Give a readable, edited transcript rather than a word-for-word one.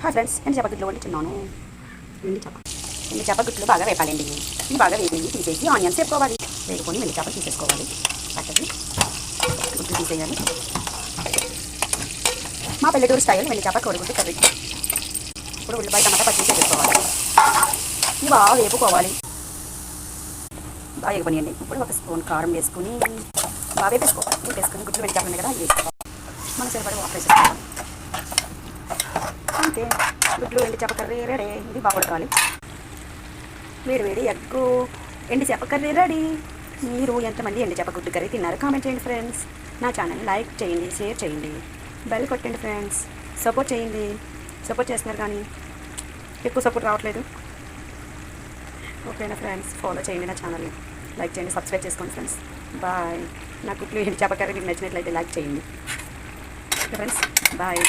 Friends ఎండు చేప గుడ్లు వండుతున్నాను. ఎండు చేప గుడ్లు బాగా వేపాలండి. ఇవి బాగా వేగి తీసేసి ఆనియన్స్ వేసుకోవాలి. వేసుకొని ఎండు చేపలు తీసేసుకోవాలి. పక్కకి గుడ్లు తీసేయాలి. మా పల్లెటూరు స్టైల్ ఎండు చేప కోడిగుడ్డు కర్రీ. ఇప్పుడు ఉల్లిపాయ టమాటా పచ్చి వేసుకోవాలి. ఇవి బాగా వేపుకోవాలి. బాగా వేయనియండి. ఇప్పుడు ఒక స్పూన్ కారం వేసుకుని బాగా వేసుకోవాలి. వేసుకుని గుడ్లు ఎండు చేపలు కదా వేసుకోవాలి. మన సరిపడి వాటర్ వేసుకోవాలి. అంతే గుడ్లు ఎండు చేప కర్రీ రెడీ. ఇది బాగా ఉడకాలి. వేడి ఎగ్గు ఎండు చేప కర్రీ రెడీ. మీరు ఎంతమంది ఎండు చేప గుడ్డు కర్రీ తిన్నారు కామెంట్ చేయండి ఫ్రెండ్స్. నా ఛానల్ని లైక్ చేయండి, షేర్ చేయండి, బెల్ కొట్టండి ఫ్రెండ్స్. సపోర్ట్ చేయండి. సపోర్ట్ చేస్తున్నారు కానీ ఎక్కువ సపోర్ట్ రావట్లేదు. ఓకేనా ఫ్రెండ్స్, ఫాలో చేయండి నా ఛానల్ని, లైక్ చేయండి, సబ్స్క్రైబ్ చేసుకోండి ఫ్రెండ్స్. బాయ్. నా గుడ్లు ఎండు చేప కర్రీ మీకు నచ్చినట్లయితే లైక్ చేయండి ఫ్రెండ్స్. బాయ్.